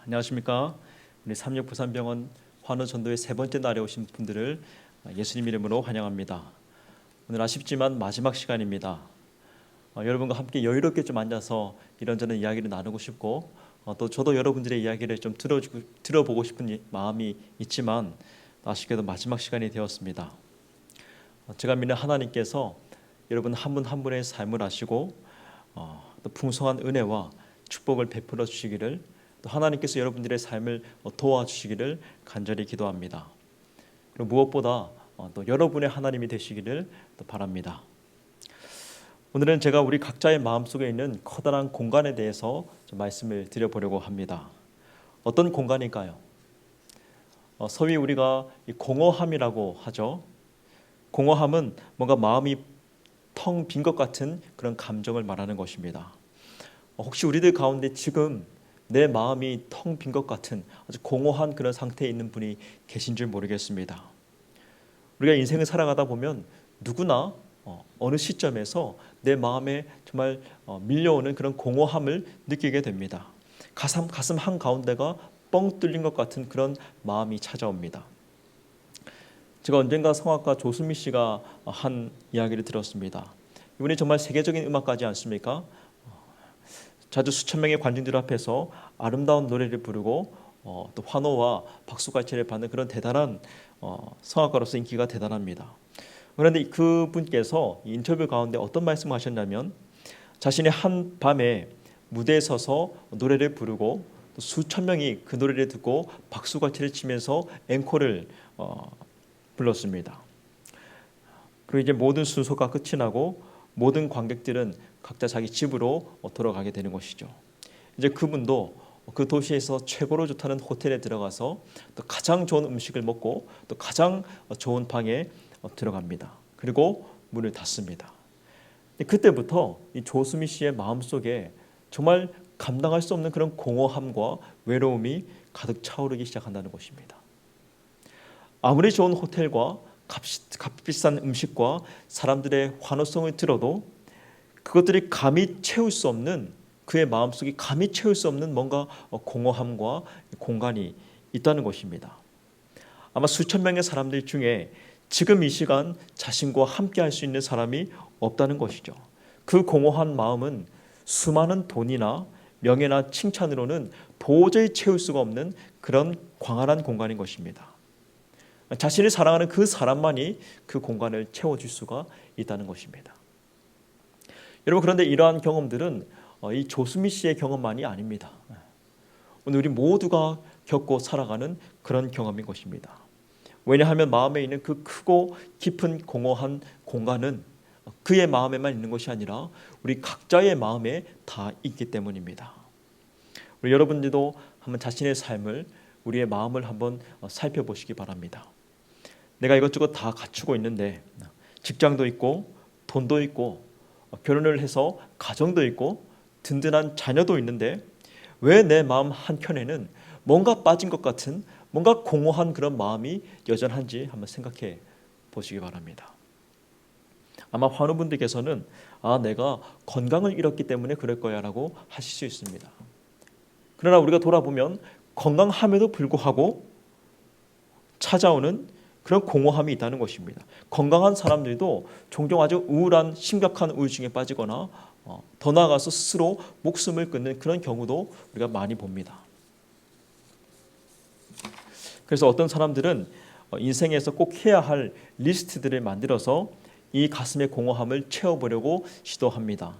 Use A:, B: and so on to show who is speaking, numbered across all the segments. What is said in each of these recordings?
A: 안녕하십니까. 우리 삼육부산병원 환우전도회 세 번째 날에 오신 분들을 예수님 이름으로 환영합니다. 오늘 아쉽지만 마지막 시간입니다. 여러분과 함께 여유롭게 좀 앉아서 이런저런 이야기를 나누고 싶고 또 저도 여러분들의 이야기를 좀 들어보고 싶은 마음이 있지만 아쉽게도 마지막 시간이 되었습니다. 제가 믿는 하나님께서 여러분 한 분 한 분의 삶을 아시고 또 풍성한 은혜와 축복을 베풀어 주시기를, 또 하나님께서 여러분들의 삶을 도와주시기를 간절히 기도합니다. 그리고 무엇보다 또 여러분의 하나님이 되시기를 또 바랍니다. 오늘은 제가 우리 각자의 마음속에 있는 커다란 공간에 대해서 좀 말씀을 드려보려고 합니다. 어떤 공간일까요? 소위 우리가 공허함이라고 하죠. 공허함은 뭔가 마음이 텅 빈 것 같은 그런 감정을 말하는 것입니다. 혹시 우리들 가운데 지금 내 마음이 텅 빈 것 같은 아주 공허한 그런 상태에 있는 분이 계신 줄 모르겠습니다. 우리가 인생을 살아가다 보면 누구나 어느 시점에서 내 마음에 정말 밀려오는 그런 공허함을 느끼게 됩니다. 가슴 한가운데가 뻥 뚫린 것 같은 그런 마음이 찾아옵니다. 제가 언젠가 성악가 조수미 씨가 한 이야기를 들었습니다. 이분이 정말 세계적인 음악가지 않습니까? 자주 수천 명의 관중들 앞에서 아름다운 노래를 부르고 또 환호와 박수갈채를 받는 그런 대단한 성악가로서 인기가 대단합니다. 그런데 그분께서 인터뷰 가운데 어떤 말씀을 하셨냐면, 자신의 한 밤에 무대에 서서 노래를 부르고 또 수천 명이 그 노래를 듣고 박수갈채를 치면서 앵콜을 불렀습니다. 그리고 이제 모든 순서가 끝이 나고 모든 관객들은 각자 자기 집으로 돌아가게 되는 것이죠. 이제 그분도 그 도시에서 최고로 좋다는 호텔에 들어가서 또 가장 좋은 음식을 먹고 또 가장 좋은 방에 들어갑니다. 그리고 문을 닫습니다. 그때부터 이 조수미 씨의 마음속에 정말 감당할 수 없는 그런 공허함과 외로움이 가득 차오르기 시작한다는 것입니다. 아무리 좋은 호텔과 값비싼 음식과 사람들의 환호성을 들어도 그것들이 감히 채울 수 없는, 그의 마음속에 감히 채울 수 없는 뭔가 공허함과 공간이 있다는 것입니다. 아마 수천 명의 사람들 중에 지금 이 시간 자신과 함께 할 수 있는 사람이 없다는 것이죠. 그 공허한 마음은 수많은 돈이나 명예나 칭찬으로는 도저히 채울 수가 없는 그런 광활한 공간인 것입니다. 자신을 사랑하는 그 사람만이 그 공간을 채워줄 수가 있다는 것입니다. 여러분, 그런데 이러한 경험들은 이 조수미 씨의 경험만이 아닙니다. 오늘 우리 모두가 겪고 살아가는 그런 경험인 것입니다. 왜냐하면 마음에 있는 그 크고 깊은 공허한 공간은 그의 마음에만 있는 것이 아니라 우리 각자의 마음에 다 있기 때문입니다. 우리 여러분들도 한번 자신의 삶을, 우리의 마음을 한번 살펴보시기 바랍니다. 내가 이것저것 다 갖추고 있는데, 직장도 있고 돈도 있고 결혼을 해서 가정도 있고 든든한 자녀도 있는데 왜 내 마음 한켠에는 뭔가 빠진 것 같은, 뭔가 공허한 그런 마음이 여전한지 한번 생각해 보시기 바랍니다. 아마 환우분들께서는 내가 건강을 잃었기 때문에 그럴 거야 라고 하실 수 있습니다. 그러나 우리가 돌아보면 건강함에도 불구하고 찾아오는 그런 공허함이 있다는 것입니다. 건강한 사람들도 종종 아주 우울한 심각한 우울증에 빠지거나 더 나아가서 스스로 목숨을 끊는 그런 경우도 우리가 많이 봅니다. 그래서 어떤 사람들은 인생에서 꼭 해야 할 리스트들을 만들어서 이 가슴의 공허함을 채워보려고 시도합니다.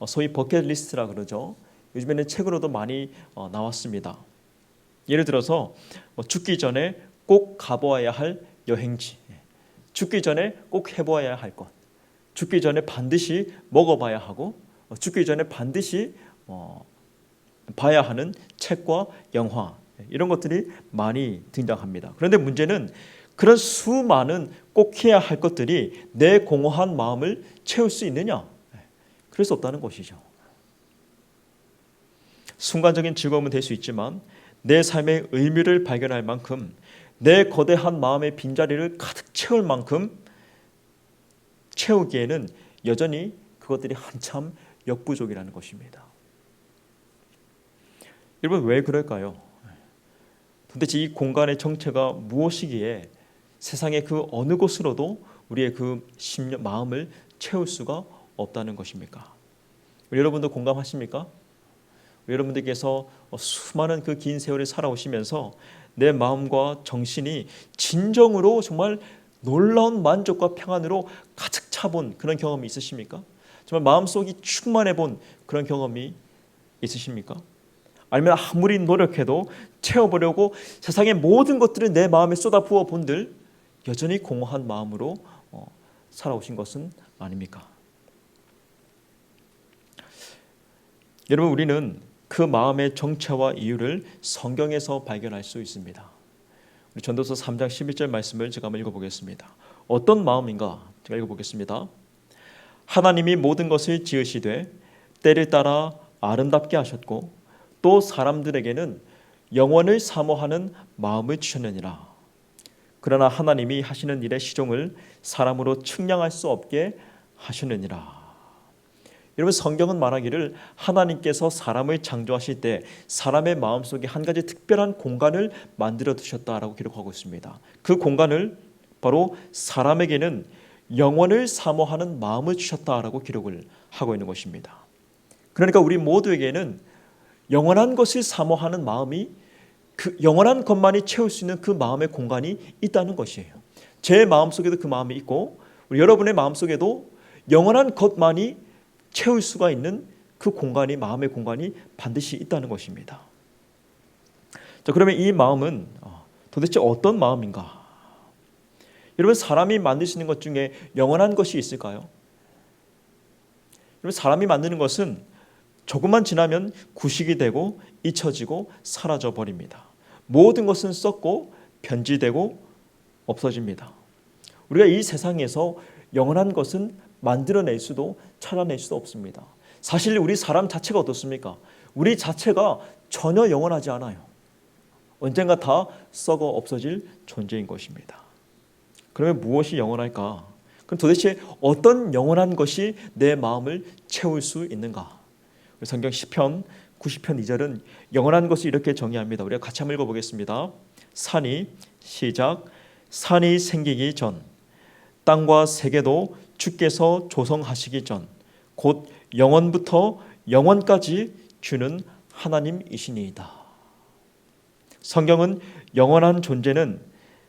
A: 소위 버킷리스트라 그러죠. 요즘에는 책으로도 많이 나왔습니다. 예를 들어서 죽기 전에 꼭 가보아야 할 여행지, 죽기 전에 꼭 해보아야 할 것, 죽기 전에 반드시 먹어봐야 하고 죽기 전에 반드시 봐야 하는 책과 영화, 이런 것들이 많이 등장합니다. 그런데 문제는 그런 수많은 꼭 해야 할 것들이 내 공허한 마음을 채울 수 있느냐? 그럴 수 없다는 것이죠. 순간적인 즐거움은 될 수 있지만 내 삶의 의미를 발견할 만큼, 내 거대한 마음의 빈자리를 가득 채울 만큼 채우기에는 여전히 그것들이 한참 역부족이라는 것입니다. 여러분, 왜 그럴까요? 도대체 이 공간의 정체가 무엇이기에 세상의 그 어느 곳으로도 우리의 그 심령, 마음을 채울 수가 없다는 것입니까? 여러분도 공감하십니까? 여러분들께서 수많은 그 긴 세월을 살아오시면서 내 마음과 정신이 진정으로 정말 놀라운 만족과 평안으로 가득 차본 그런 경험이 있으십니까? 정말 마음속이 충만해 본 그런 경험이 있으십니까? 아니면 아무리 노력해도 채워보려고 세상의 모든 것들을 내 마음에 쏟아부어 본들 여전히 공허한 마음으로 살아오신 것은 아닙니까? 여러분, 우리는 그 마음의 정체와 이유를 성경에서 발견할 수 있습니다. 우리 전도서 3장 11절 말씀을 제가 한번 읽어보겠습니다. 어떤 마음인가? 제가 읽어보겠습니다. 하나님이 모든 것을 지으시되 때를 따라 아름답게 하셨고 또 사람들에게는 영원을 사모하는 마음을 주셨느니라. 그러나 하나님이 하시는 일의 시종을 사람으로 측량할 수 없게 하셨느니라. 여러분, 성경은 말하기를 하나님께서 사람을 창조하실 때 사람의 마음속에 한 가지 특별한 공간을 만들어 두셨다라고 기록하고 있습니다. 그 공간을 바로 사람에게는 영원을 사모하는 마음을 주셨다라고 기록을 하고 있는 것입니다. 그러니까 우리 모두에게는 영원한 것을 사모하는 마음이 그 영원한 것만이 채울 수 있는 그 마음의 공간이 있다는 것이에요. 제 마음속에도 그 마음이 있고 우리 여러분의 마음속에도 영원한 것만이 채울 수가 있는 그 공간이, 마음의 공간이 반드시 있다는 것입니다. 자, 그러면 이 마음은 도대체 어떤 마음인가? 여러분, 사람이 만들 수 있는 것 중에 영원한 것이 있을까요? 여러분, 사람이 만드는 것은 조금만 지나면 구식이 되고 잊혀지고 사라져 버립니다. 모든 것은 썩고 변질되고 없어집니다. 우리가 이 세상에서 영원한 것은 만들어낼 수도 찾아낼 수도 없습니다. 사실 우리 사람 자체가 어떻습니까? 우리 자체가 전혀 영원하지 않아요. 언젠가 다 썩어 없어질 존재인 것입니다. 그러면 무엇이 영원할까? 그럼 도대체 어떤 영원한 것이 내 마음을 채울 수 있는가? 성경 시편 90편 2절은 영원한 것을 이렇게 정의합니다. 우리가 같이 한번 읽어보겠습니다. 산이 시작. 산이 생기기 전 땅과 세계도 주께서 조성하시기 전 곧 영원부터 영원까지 주는 하나님이시니이다. 성경은 영원한 존재는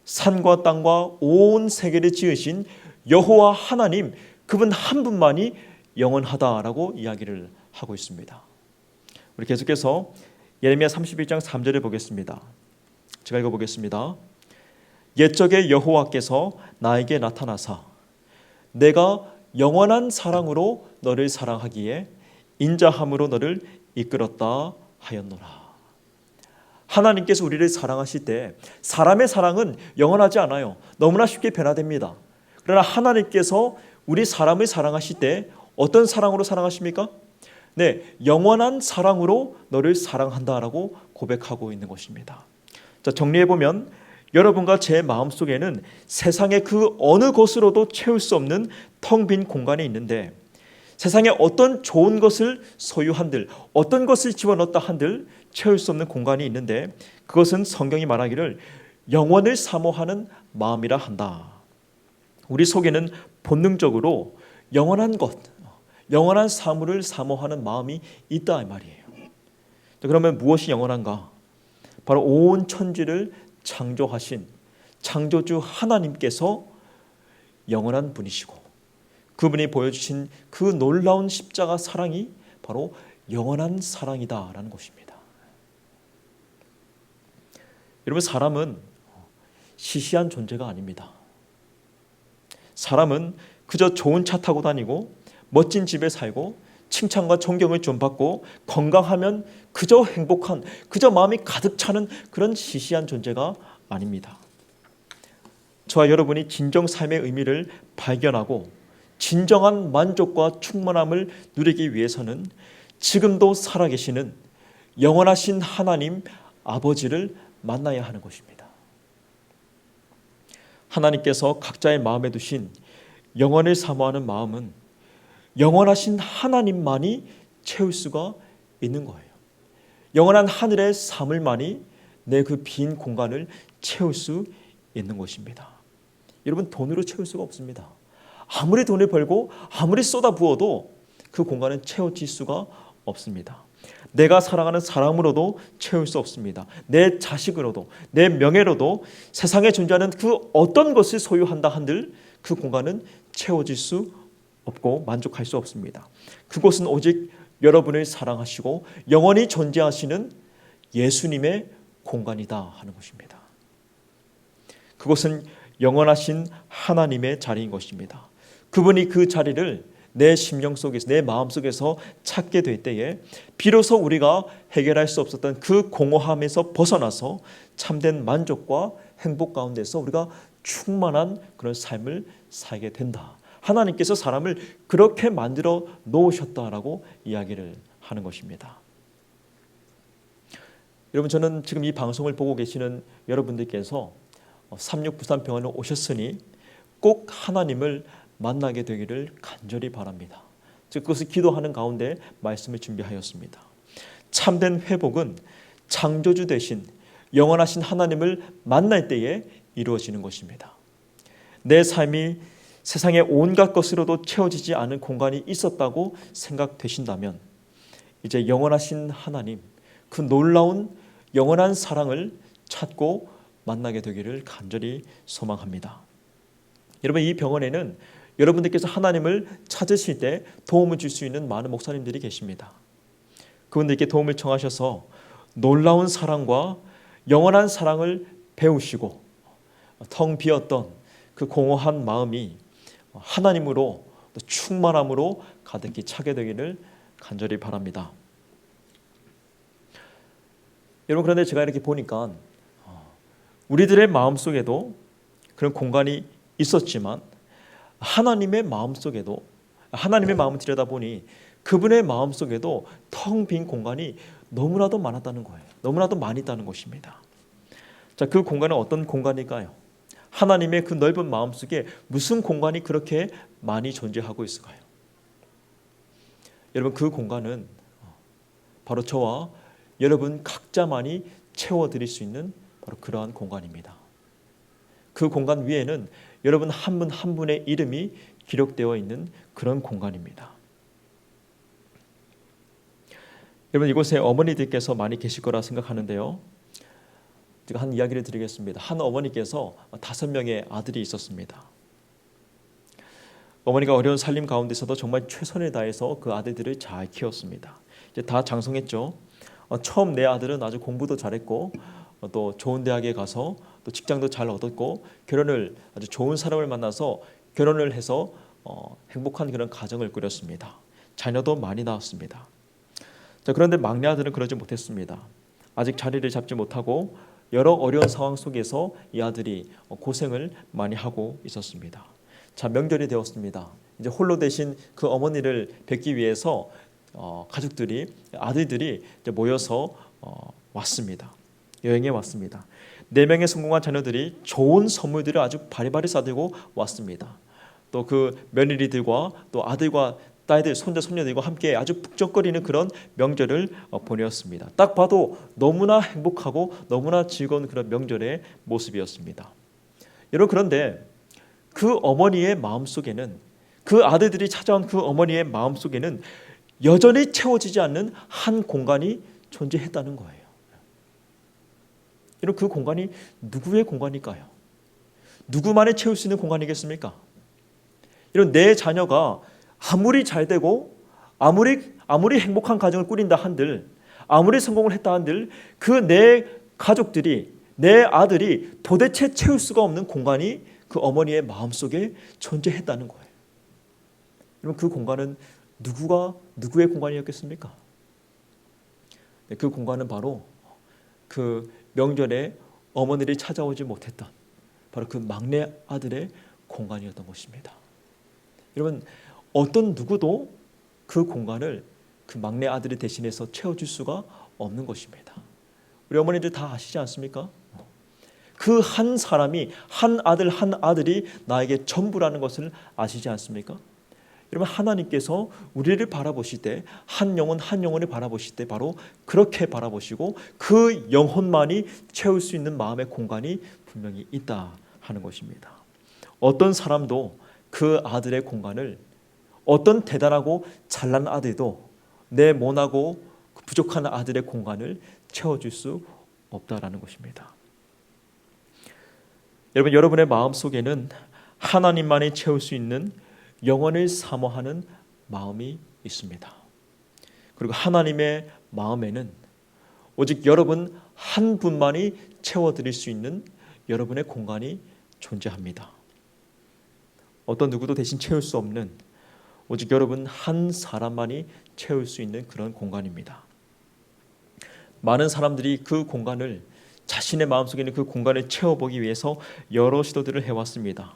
A: 산과 땅과 온 세계를 지으신 여호와 하나님, 그분 한 분만이 영원하다라고 이야기를 하고 있습니다. 우리 계속해서 예레미야 31장 3절을 보겠습니다. 제가 읽어보겠습니다. 옛적에 여호와께서 나에게 나타나사 내가 영원한 사랑으로 너를 사랑하기에 인자함으로 너를 이끌었다 하였노라. 하나님께서 우리를 사랑하실 때 사람의 사랑은 영원하지 않아요. 너무나 쉽게 변화됩니다. 그러나 하나님께서 우리 사람을 사랑하실 때 어떤 사랑으로 사랑하십니까? 네, 영원한 사랑으로 너를 사랑한다라고 고백하고 있는 것입니다. 자, 정리해보면 여러분과 제 마음속에는 세상의 그 어느 곳으로도 채울 수 없는 텅 빈 공간이 있는데 세상에 어떤 좋은 것을 소유한들, 어떤 것을 집어넣었다 한들 채울 수 없는 공간이 있는데 그것은 성경이 말하기를 영원을 사모하는 마음이라 한다. 우리 속에는 본능적으로 영원한 것, 영원한 사물을 사모하는 마음이 있다 이 말이에요. 그러면 무엇이 영원한가? 바로 온 천지를 창조하신 창조주 하나님께서 영원한 분이시고 그분이 보여주신 그 놀라운 십자가 사랑이 바로 영원한 사랑이다라는 것입니다. 여러분, 사람은 시시한 존재가 아닙니다. 사람은 그저 좋은 차 타고 다니고 멋진 집에 살고 칭찬과 존경을 좀 받고 건강하면 그저 행복한, 그저 마음이 가득 차는 그런 시시한 존재가 아닙니다. 저와 여러분이 진정 삶의 의미를 발견하고 진정한 만족과 충만함을 누리기 위해서는 지금도 살아계시는 영원하신 하나님 아버지를 만나야 하는 것입니다. 하나님께서 각자의 마음에 두신 영원을 사모하는 마음은 영원하신 하나님만이 채울 수가 있는 거예요. 영원한 하늘의 사물만이 내 그 빈 공간을 채울 수 있는 것입니다. 여러분, 돈으로 채울 수가 없습니다. 아무리 돈을 벌고 아무리 쏟아부어도 그 공간은 채워질 수가 없습니다. 내가 사랑하는 사람으로도 채울 수 없습니다. 내 자식으로도, 내 명예로도, 세상에 존재하는 그 어떤 것을 소유한다 한들 그 공간은 채워질 수 없고 만족할 수 없습니다. 그곳은 오직 여러분을 사랑하시고 영원히 존재하시는 예수님의 공간이다 하는 것입니다. 그곳은 영원하신 하나님의 자리인 것입니다. 그분이 그 자리를 내 심령 속에서, 내 마음 속에서 찾게 될 때에 비로소 우리가 해결할 수 없었던 그 공허함에서 벗어나서 참된 만족과 행복 가운데서 우리가 충만한 그런 삶을 살게 된다. 하나님께서 사람을 그렇게 만들어 놓으셨다라고 이야기를 하는 것입니다. 여러분, 저는 지금 이 방송을 보고 계시는 여러분들께서 36부산병원에 오셨으니 꼭 하나님을 만나게 되기를 간절히 바랍니다. 즉 그것을 기도하는 가운데 말씀을 준비하였습니다. 참된 회복은 창조주 되신 영원하신 하나님을 만날 때에 이루어지는 것입니다. 내 삶이 세상의 온갖 것으로도 채워지지 않은 공간이 있었다고 생각되신다면 이제 영원하신 하나님, 그 놀라운 영원한 사랑을 찾고 만나게 되기를 간절히 소망합니다. 여러분, 이 병원에는 여러분들께서 하나님을 찾으실 때 도움을 줄 수 있는 많은 목사님들이 계십니다. 그분들께 도움을 청하셔서 놀라운 사랑과 영원한 사랑을 배우시고 텅 비었던 그 공허한 마음이 하나님으로 또 충만함으로 가득히 차게 되기를 간절히 바랍니다. 여러분, 그런데 제가 이렇게 보니까 우리들의 마음속에도 그런 공간이 있었지만 하나님의 마음속에도, 하나님의 마음을 들여다보니 그분의 마음속에도 텅 빈 공간이 너무나도 많았다는 거예요. 너무나도 많이 있다는 것입니다. 자, 그 공간은 어떤 공간일까요? 하나님의 그 넓은 마음속에 무슨 공간이 그렇게 많이 존재하고 있을까요? 여러분, 그 공간은 바로 저와 여러분 각자만이 채워드릴 수 있는 바로 그러한 공간입니다. 그 공간 위에는 여러분 한 분 한 분의 이름이 기록되어 있는 그런 공간입니다. 여러분, 이곳에 어머니들께서 많이 계실 거라 생각하는데요. 제가 한 이야기를 드리겠습니다. 한 어머니께서 5명의 아들이 있었습니다. 어머니가 어려운 살림 가운데서도 정말 최선을 다해서 그 아들들을 잘 키웠습니다. 이제 다 장성했죠. 처음 내 아들은 아주 공부도 잘했고 또 좋은 대학에 가서 또 직장도 잘 얻었고 결혼을 아주 좋은 사람을 만나서 결혼을 해서 행복한 그런 가정을 꾸렸습니다. 자녀도 많이 낳았습니다. 자, 그런데 막내 아들은 그러지 못했습니다. 아직 자리를 잡지 못하고 여러 어려운 상황 속에서 이 아들이 고생을 많이 하고 있었습니다. 자, 명절이 되었습니다. 이제 홀로 되신 그 어머니를 뵙기 위해서 가족들이, 아들들이 이제 모여서 왔습니다. 여행에 왔습니다. 4명의 성공한 자녀들이 좋은 선물들을 아주 바리바리 싸들고 왔습니다. 또 그 며느리들과 또 아들과 딸들, 손자, 손녀들과 함께 아주 북적거리는 그런 명절을 보내었습니다. 딱 봐도 너무나 행복하고 너무나 즐거운 그런 명절의 모습이었습니다. 여러분, 그런데 그 어머니의 마음속에는, 그 아들들이 찾아온 그 어머니의 마음속에는 여전히 채워지지 않는 한 공간이 존재했다는 거예요. 여러분, 그 공간이 누구의 공간일까요? 누구만이 채울 수 있는 공간이겠습니까? 여러분, 내 자녀가 아무리 잘 되고 아무리 행복한 가정을 꾸린다 한들, 아무리 성공을 했다 한들 그 내 가족들이, 내 아들이 도대체 채울 수가 없는 공간이 그 어머니의 마음속에 존재했다는 거예요. 여러분, 그 공간은 누구의 공간이었겠습니까? 그 공간은 바로 그 명절에 어머니를 찾아오지 못했던 바로 그 막내 아들의 공간이었던 것입니다. 여러분, 어떤 누구도 그 공간을 그 막내 아들이 대신해서 채워줄 수가 없는 것입니다. 우리 어머니들 다 아시지 않습니까? 그 한 사람이, 한 아들이 나에게 전부라는 것을 아시지 않습니까? 여러분, 하나님께서 우리를 바라보실 때 한 영혼 한 영혼을 바라보실 때 바로 그렇게 바라보시고 그 영혼만이 채울 수 있는 마음의 공간이 분명히 있다 하는 것입니다. 어떤 사람도 그 아들의 공간을, 어떤 대단하고 잘난 아들도 내 못하고 부족한 아들의 공간을 채워줄 수 없다라는 것입니다. 여러분, 여러분의 마음속에는 하나님만이 채울 수 있는 영혼을 사모하는 마음이 있습니다. 그리고 하나님의 마음에는 오직 여러분 한 분만이 채워드릴 수 있는 여러분의 공간이 존재합니다. 어떤 누구도 대신 채울 수 없는, 오직 여러분 한 사람만이 채울 수 있는 그런 공간입니다. 많은 사람들이 그 공간을, 자신의 마음속에 있는 그 공간을 채워보기 위해서 여러 시도들을 해왔습니다.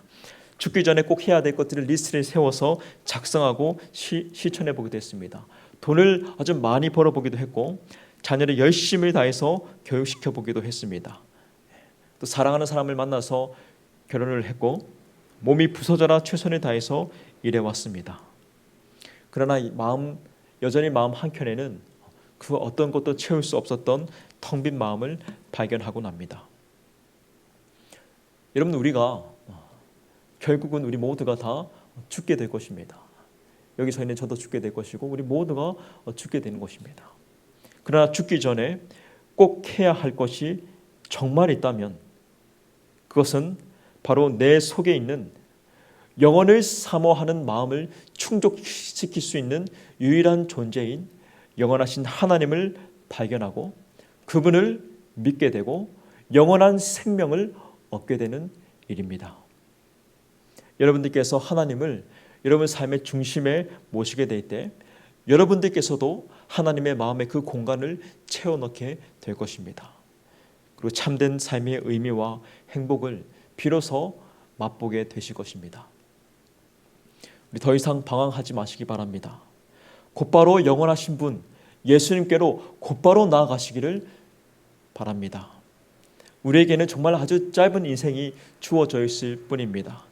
A: 죽기 전에 꼭 해야 될 것들을 리스트를 세워서 작성하고 실천해 보기도 했습니다. 돈을 아주 많이 벌어보기도 했고, 자녀를 열심히 다해서 교육시켜 보기도 했습니다. 또 사랑하는 사람을 만나서 결혼을 했고, 몸이 부서져라 최선을 다해서 일해왔습니다. 그러나 여전히 마음 한켠에는 그 어떤 것도 채울 수 없었던 텅 빈 마음을 발견하곤 합니다. 여러분, 우리가 결국은 우리 모두가 다 죽게 될 것입니다. 여기서 있는 저도 죽게 될 것이고 우리 모두가 죽게 되는 것입니다. 그러나 죽기 전에 꼭 해야 할 것이 정말 있다면 그것은 바로 내 속에 있는 영혼을 사모하는 마음을 충족시킬 수 있는 유일한 존재인 영원하신 하나님을 발견하고 그분을 믿게 되고 영원한 생명을 얻게 되는 일입니다. 여러분들께서 하나님을 여러분 삶의 중심에 모시게 될 때 여러분들께서도 하나님의 마음의 그 공간을 채워넣게 될 것입니다. 그리고 참된 삶의 의미와 행복을 비로소 맛보게 되실 것입니다. 우리 더 이상 방황하지 마시기 바랍니다. 곧바로 영원하신 분 예수님께로 곧바로 나아가시기를 바랍니다. 우리에게는 정말 아주 짧은 인생이 주어져 있을 뿐입니다.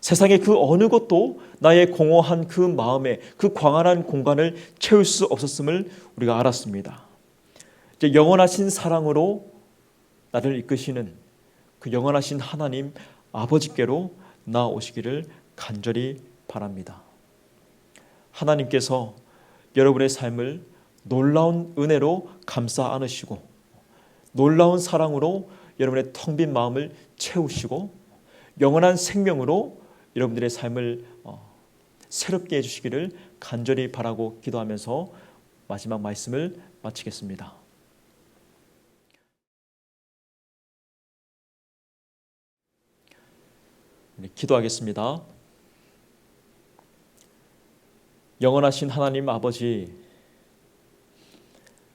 A: 세상의 그 어느 것도 나의 공허한 그 마음에 그 광활한 공간을 채울 수 없었음을 우리가 알았습니다. 이제 영원하신 사랑으로 나를 이끄시는 그 영원하신 하나님 아버지께로 나아오시기를 간절히 바랍니다. 하나님께서 여러분의 삶을 놀라운 은혜로 감싸 안으시고 놀라운 사랑으로 여러분의 텅 빈 마음을 채우시고 영원한 생명으로 여러분들의 삶을 새롭게 해주시기를 간절히 바라고 기도하면서 마지막 말씀을 마치겠습니다. 기도하겠습니다. 영원하신 하나님 아버지,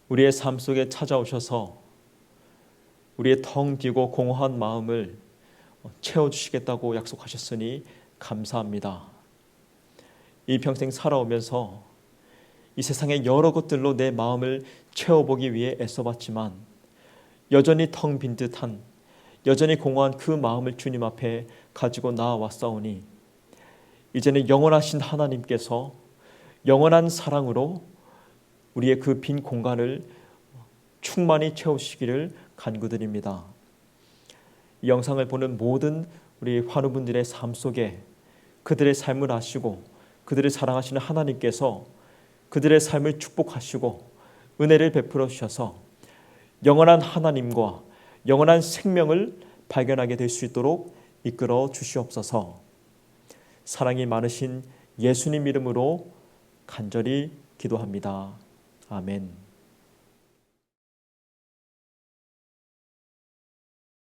A: 우리의 삶 속에 찾아오셔서 우리의 텅 비고 공허한 마음을 채워주시겠다고 약속하셨으니 감사합니다. 이 평생 살아오면서 이 세상의 여러 것들로 내 마음을 채워보기 위해 애써봤지만 여전히 텅 빈 듯한, 여전히 공허한 그 마음을 주님 앞에 가지고 나아왔사오니 이제는 영원하신 하나님께서 영원한 사랑으로 우리의 그 빈 공간을 충만히 채우시기를 간구드립니다. 이 영상을 보는 모든 우리 환우분들의 삶 속에 그들의 삶을 아시고 그들을 사랑하시는 하나님께서 그들의 삶을 축복하시고 은혜를 베풀어 주셔서 영원한 하나님과 영원한 생명을 발견하게 될 수 있도록 이끌어 주시옵소서. 사랑이 많으신 예수님 이름으로 간절히 기도합니다. 아멘.